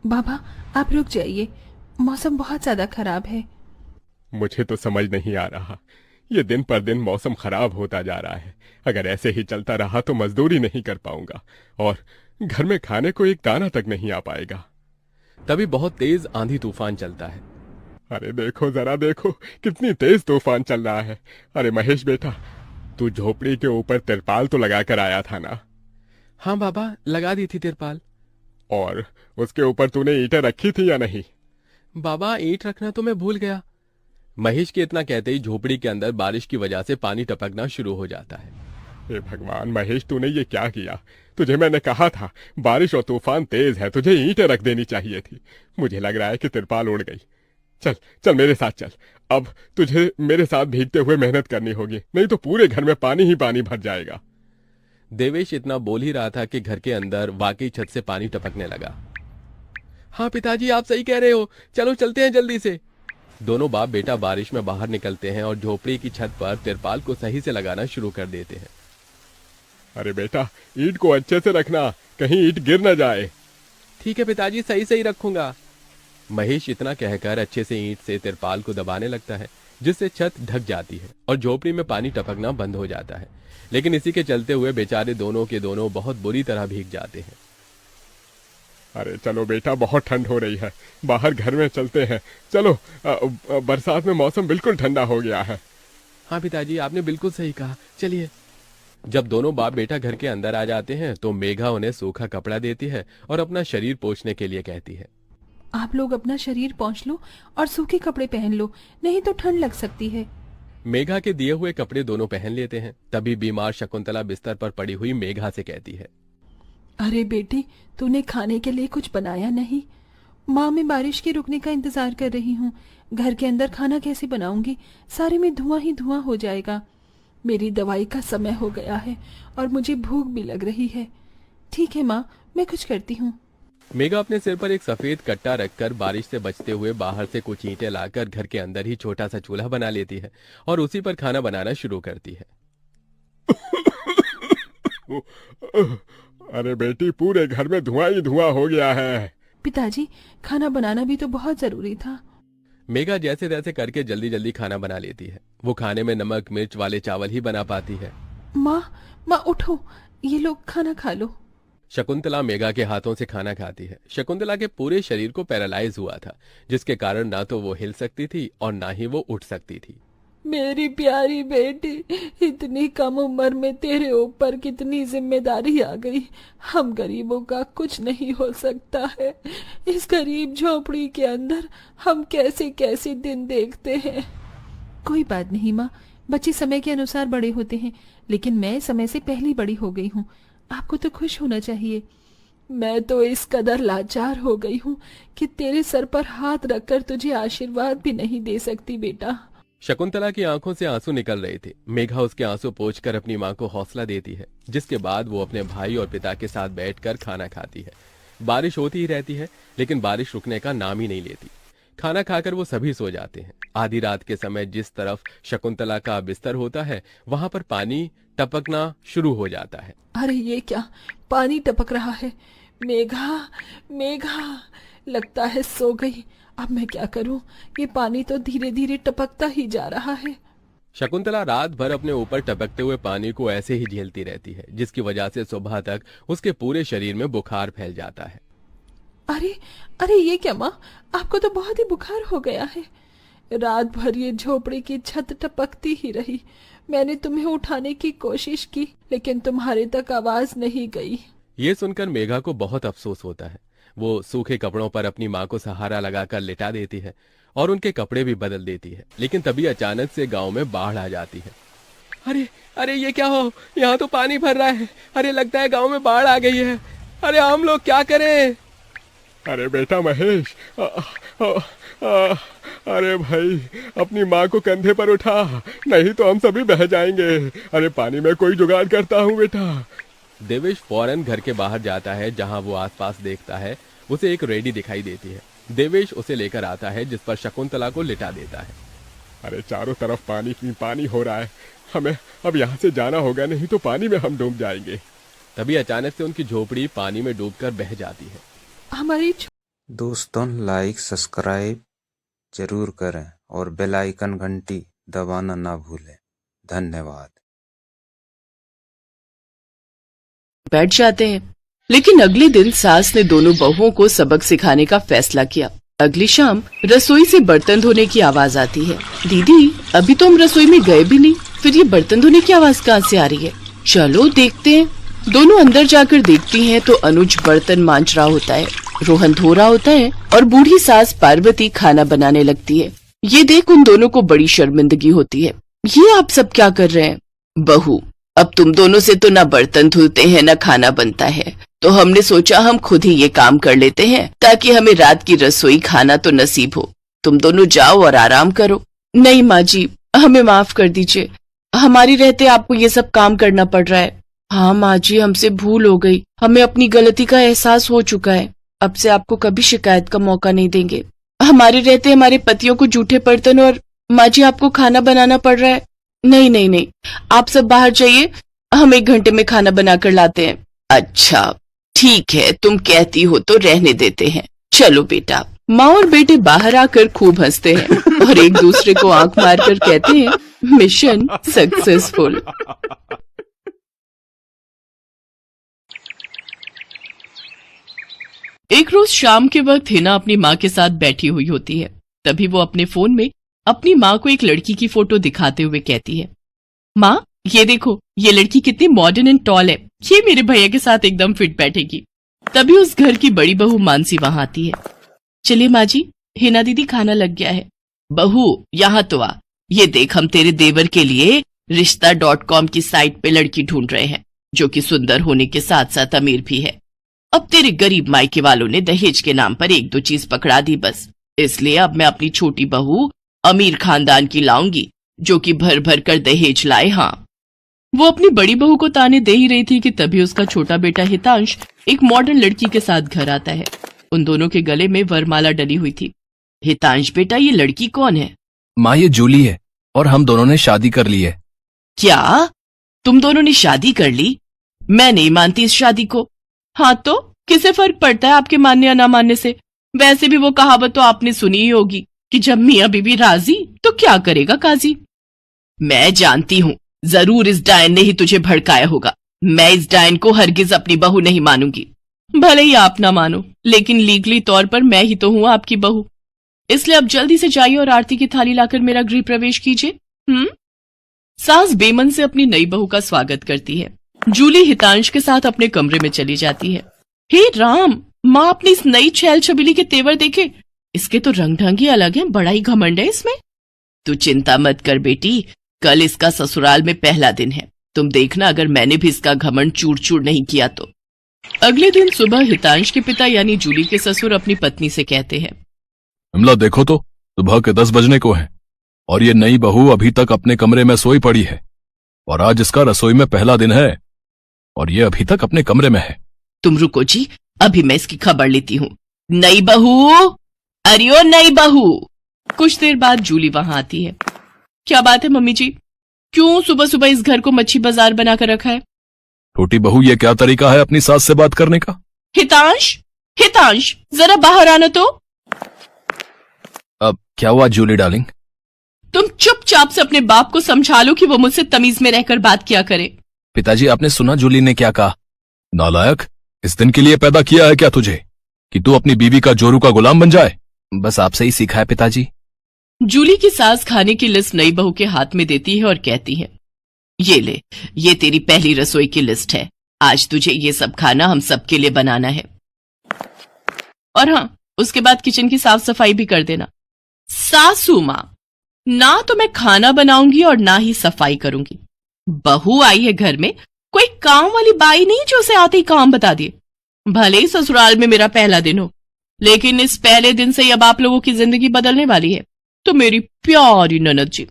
बाबा, आप रुक जाइए, मौसम बहुत ज्यादा खराब है। मुझे तो समझ नहीं आ रहा, ये दिन पर दिन मौसम खराब होता जा रहा है। अगर ऐसे ही चलता रहा तो मजदूरी नहीं कर पाऊंगा और घर में खाने को एक दाना तक नहीं आ पाएगा। तभी बहुत तेज आंधी तूफान चलता है। अरे देखो जरा देखो, कितनी तेज तूफान चल रहा है। अरे महेश बेटा, तू झोपड़ी के ऊपर तिरपाल तो लगा कर आया था ना? हाँ बाबा, लगा दी थी तिरपाल। और उसके ऊपर तूने ईंटें रखी थी या नहीं? बाबा, ईंट रखना तो मैं भूल गया। महेश के इतना कहते ही झोपड़ी के अंदर बारिश की वजह से पानी टपकना शुरू हो जाता है। हे भगवान महेश, तूने ये क्या किया? तुझे मैंने कहा था बारिश और तूफान तेज है, तुझे ईंटें रख देनी चाहिए थी। मुझे लग रहा है कि तिरपाल उड़ गई। चल चल मेरे साथ चल। अब तुझे मेरे साथ भीगते हुए मेहनत करनी होगी, नहीं तो पूरे घर में पानी ही पानी भर जाएगा। देवेश इतना बोल ही रहा था कि घर के अंदर वाकई छत से पानी टपकने लगा। हाँ पिताजी, आप सही कह रहे हो, चलो चलते हैं जल्दी से। दोनों बाप बेटा बारिश में बाहर निकलते हैं और झोपड़ी की छत पर तिरपाल को सही से लगाना शुरू कर देते हैं। अरे बेटा, ईंट को अच्छे से रखना, कहीं ईंट गिर न जाए। ठीक है पिताजी, सही सही रखूंगा। महेश इतना कहकर अच्छे से ईंट से तिरपाल को दबाने लगता है, जिससे छत ढक जाती है और झोपड़ी में पानी टपकना बंद हो जाता है। लेकिन इसी के चलते हुए बेचारे दोनों के दोनों बहुत बुरी तरह भीग जाते हैं। अरे चलो बेटा, बहुत ठंड हो रही है, बाहर घर में चलते हैं। चलो, बरसात में मौसम बिल्कुल ठंडा हो गया है। हाँ पिताजी, आपने बिल्कुल सही कहा, चलिए। जब दोनों बाप बेटा घर के अंदर आ जाते हैं तो मेघा उन्हें सूखा कपड़ा देती है और अपना शरीर पोंछने के लिए कहती है। आप लोग अपना शरीर पोंछ लो और सूखे कपड़े पहन लो, नहीं तो ठंड लग सकती है। मेघा के दिए हुए कपड़े दोनों पहन लेते हैं। तभी बीमार शकुंतला बिस्तर पर पड़ी हुई मेघा से कहती है। अरे बेटी, तूने खाने के लिए कुछ बनाया नहीं? माँ, मैं बारिश के रुकने का इंतजार कर रही हूँ। घर के अंदर खाना कैसे बनाऊंगी? सारे में धुआं ही धुआं हो जाएगा। मेरी दवाई का समय हो गया है और मुझे भूख भी लग रही है। ठीक है माँ, मैं कुछ करती हूँ। मेघा अपने सिर पर एक सफेद कट्टा रखकर बारिश से बचते हुए बाहर से कुछ ईंटें लाकर घर के अंदर ही छोटा सा चूल्हा बना लेती है और उसी पर खाना बनाना शुरू करती है। अरे बेटी, पूरे घर में धुआं ही धुआं हो गया है। पिताजी, खाना बनाना भी तो बहुत जरूरी था। मेघा जैसे तैसे करके जल्दी जल्दी खाना बना लेती है। वो खाने में नमक मिर्च वाले चावल ही बना पाती है। माँ, माँ उठो, ये लोग खाना खा लो। शकुंतला मेघा के हाथों से खाना खाती है। शकुंतला के पूरे शरीर को पैरालाइज हुआ था, जिसके कारण ना तो वो हिल सकती थी और ना ही वो उठ सकती थी। मेरी प्यारी बेटी, इतनी कम उम्र में तेरे ऊपर कितनी जिम्मेदारी आ गई। हम गरीबों का कुछ नहीं हो सकता है। इस गरीब झोपड़ी के अंदर हम कैसे कैसे दिन देखते हैं। कोई बात नहीं माँ, बच्चे समय के अनुसार बड़े होते हैं, लेकिन मैं समय से पहले बड़ी हो गई हूँ। आपको तो खुश होना चाहिए। मैं तो इस कदर लाचार हो गई हूँ कि तेरे सर पर हाथ रखकर तुझे आशीर्वाद भी नहीं दे सकती बेटा। शकुंतला की आंखों से आंसू निकल रहे थे। मेघा उसके आंसू पोंछकर अपनी मां को हौसला देती है, जिसके बाद वो अपने भाई और पिता के साथ बैठकर खाना खाती है। बारिश होती ही रहती है, लेकिन बारिश रुकने का नाम ही नहीं लेती। खाना खाकर वो सभी सो जाते हैं। आधी रात के समय जिस तरफ शकुंतला का बिस्तर होता है, वहां पर पानी टपकना शुरू हो जाता है। अरे ये क्या, पानी टपक रहा है। मेघा, मेघा, लगता है सो गई। अब मैं क्या करूं? ये पानी तो धीरे धीरे टपकता ही जा रहा है। शकुंतला रात भर अपने ऊपर टपकते हुए पानी को ऐसे ही झेलती रहती है, जिसकी वजह से सुबह तक उसके पूरे शरीर में बुखार फैल जाता है। अरे, अरे ये क्या माँ, आपको तो बहुत ही बुखार हो गया है। रात भर ये झोपड़ी की छत टपकती ही रही। मैंने तुम्हें उठाने की कोशिश की, लेकिन तुम्हारे तक आवाज नहीं गई। ये सुनकर मेघा को बहुत अफसोस होता है। वो सूखे कपड़ों पर अपनी मां को सहारा लगाकर लिटा देती है और उनके कपड़े भी बदल देती है। लेकिन तभी अचानक से गांव में बाढ़ आ जाती है। अरे अरे ये क्या हो, यहाँ तो पानी भर रहा है। अरे लगता है गांव में बाढ़ आ गई है। अरे हम लोग क्या करें? अरे बेटा महेश, अरे भाई, अपनी माँ को कंधे पर उठा, नहीं तो हम सभी बह जाएंगे। अरे पानी में कोई जुगाड़ करता हूँ बेटा। देवेश फौरन घर के बाहर जाता है। जहां वो आसपास देखता है, उसे एक रेडी दिखाई देती है। देवेश उसे लेकर आता है, जिस पर शकुंतला को लिटा देता है। अरे चारों तरफ पानी ही पानी हो रहा है, हमें अब यहाँ से जाना होगा, नहीं तो पानी में हम डूब जाएंगे। तभी अचानक से उनकी झोपड़ी पानी में डूबकर बह जाती है। हमारी दोस्तों लाइक सब्सक्राइब जरूर करें और बेल आइकन घंटी दबाना ना भूलें। धन्यवाद। बैठ जाते हैं। लेकिन अगले दिन सास ने दोनों बहुओं को सबक सिखाने का फैसला किया। अगली शाम रसोई से बर्तन धोने की आवाज आती है। दीदी, अभी तो हम रसोई में गए भी नहीं, फिर ये बर्तन धोने की आवाज कहाँ से आ रही है? चलो देखते हैं। दोनों अंदर जाकर देखती हैं तो अनुज बर्तन मांज रहा होता है, रोहन धो रहा होता है और बूढ़ी सास पार्वती खाना बनाने लगती है। ये देख उन दोनों को बड़ी शर्मिंदगी होती है। ये आप सब क्या कर रहे हैं? बहू, अब तुम दोनों से तो ना बर्तन धुलते हैं ना खाना बनता है, तो हमने सोचा हम खुद ही ये काम कर लेते हैं ताकि हमें रात की रसोई खाना तो नसीब हो। तुम दोनों जाओ और आराम करो। नहीं माँ जी, हमें माफ कर दीजिए, हमारी रहते आपको ये सब काम करना पड़ रहा है। हाँ माँ जी, हमसे भूल हो गई, हमें अपनी गलती का एहसास हो चुका है। अब से आपको कभी शिकायत का मौका नहीं देंगे। हमारे रहते हमारे पतियों को जूठे बर्तन और माँ जी आपको खाना बनाना पड़ रहा है। नहीं नहीं नहीं, आप सब बाहर जाइए, हम 1 घंटे में खाना बनाकर लाते हैं। अच्छा ठीक है, तुम कहती हो तो रहने देते हैं। चलो बेटा। माँ और बेटे बाहर आकर खूब हंसते हैं और एक दूसरे को आंख मारकर कहते हैं मिशन सक्सेसफुल। एक रोज शाम के वक्त हिना अपनी माँ के साथ बैठी हुई होती है। तभी वो अपने फोन में अपनी माँ को एक लड़की की फोटो दिखाते हुए कहती है, माँ ये देखो, ये लड़की कितनी मॉडर्न एंड टॉल है, ये मेरे भैया के साथ एकदम फिट बैठेगी। तभी उस घर की बड़ी बहू मानसी वहां आती है। चलिए माँ जी, हिना दीदी खाना लग गया है। बहू यहाँ तो आ, ये देख हम तेरे देवर के लिए रिश्ता.com की साइट पे लड़की ढूंढ रहे हैं, जो कि सुंदर होने के साथ साथ अमीर भी है। अब तेरे गरीब मायके वालों ने दहेज के नाम पर 1-2 चीज पकड़ा दी बस, इसलिए अब मैं अपनी छोटी बहू अमीर खानदान की लाऊंगी, जो कि भर भर कर दहेज लाए। हाँ, वो अपनी बड़ी बहू को ताने दे ही रही थी कि तभी उसका छोटा बेटा हितांश एक मॉडर्न लड़की के साथ घर आता है। उन दोनों के गले में वरमाला डली हुई थी। हितांश बेटा, ये लड़की कौन है? माँ ये जूली है और हम दोनों ने शादी कर ली है। क्या तुम दोनों ने शादी कर ली? मैं नहीं मानती इस शादी को। हाँ तो किसे फर्क पड़ता है आपके मानने या ना मानने से? वैसे भी वो कहावत तो आपने सुनी ही होगी कि जब मियाँ बीवी राजी तो क्या करेगा काजी। मैं जानती हूँ, जरूर इस डायन ने ही तुझे भड़काया होगा। मैं इस डायन को हरगिज अपनी बहू नहीं मानूंगी। भले ही आप ना मानो, लेकिन लीगली तौर पर मैं ही तो हूँ आपकी बहू। इसलिए अब जल्दी से जाइए और आरती की थाली लाकर मेरा गृह प्रवेश कीजिए। सास बेमन से अपनी नई बहू का स्वागत करती है। जूली हितांश के साथ अपने कमरे में चली जाती है। हे राम, माँ अपनी इस नई छैल छबीली के तेवर देखे, इसके तो रंग ढंग ही अलग है, बड़ा ही घमंड है इसमें। तू चिंता मत कर बेटी, कल इसका ससुराल में पहला दिन है, तुम देखना अगर मैंने भी इसका घमंड चूर चूर नहीं किया तो। अगले दिन सुबह हितांश के पिता यानी जूली के ससुर अपनी पत्नी से कहते हैं, विमला देखो तो, सुबह के 10 बजने को हैं और ये नई बहू अभी तक अपने कमरे में सोई पड़ी है, और आज इसका रसोई में पहला दिन है और ये अभी तक अपने कमरे में है। तुम रुको जी, अभी मैं इसकी खबर लेती हूँ। नई बहू, अरे ओ नई बहू। कुछ देर बाद जूली वहां आती है। क्या बात है मम्मी जी, क्यों सुबह सुबह इस घर को मच्छी बाजार बनाकर रखा है? छोटी बहू, ये क्या तरीका है अपनी सास से बात करने का? हितांश, हितांश जरा बाहर आना तो। अब क्या हुआ जूली डार्लिंग? तुम चुपचाप से अपने बाप को समझा लो कि वो मुझसे तमीज में रहकर बात किया करे। पिताजी, आपने सुना जूली ने क्या कहा? नालायक, इस दिन के लिए पैदा किया है क्या तुझे कि तू अपनी बीवी का जोरू का गुलाम बन जाए? बस आपसे ही सीखा है पिताजी। जूली की सास खाने की लिस्ट नई बहू के हाथ में देती है और कहती है, ये ले, ये तेरी पहली रसोई की लिस्ट है, आज तुझे ये सब खाना हम सबके लिए बनाना है। और हाँ, उसके बाद किचन की साफ सफाई भी कर देना। सासू माँ, ना तो मैं खाना बनाऊंगी और ना ही सफाई करूंगी। बहू आई है घर में, कोई काम वाली बाई नहीं जो उसे आते ही काम बता दिए। भले ही ससुराल में मेरा पहला दिन हो, लेकिन इस पहले दिन से ही अब आप लोगों की जिंदगी बदलने वाली है। तो मेरी प्यारी ननद जी,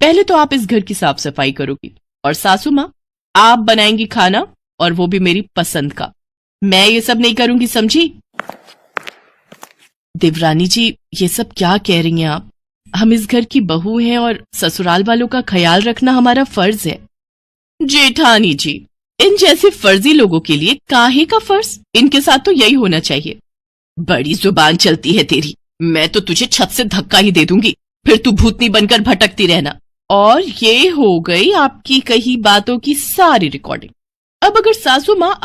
पहले तो आप इस घर की साफ सफाई करोगी और सासू माँ आप बनाएंगी खाना, और वो भी मेरी पसंद का। मैं ये सब नहीं करूंगी, समझी? देवरानी जी, ये सब क्या कह रही हैं आप? हम इस घर की बहू हैं और ससुराल वालों का ख्याल रखना हमारा फर्ज है। जेठानी जी, इन जैसे फर्जी लोगों के लिए काहे का फर्ज? इनके साथ तो यही होना चाहिए। बड़ी जुबान चलती है तेरी। मैं तो तुझे छत से धक्का ही दे दूंगी, फिर तू भूतनी बनकर भटकती रहना। और ये हो गई आपकी कही बातों की सारी रिकॉर्डिंग। अब अगर सासू माँ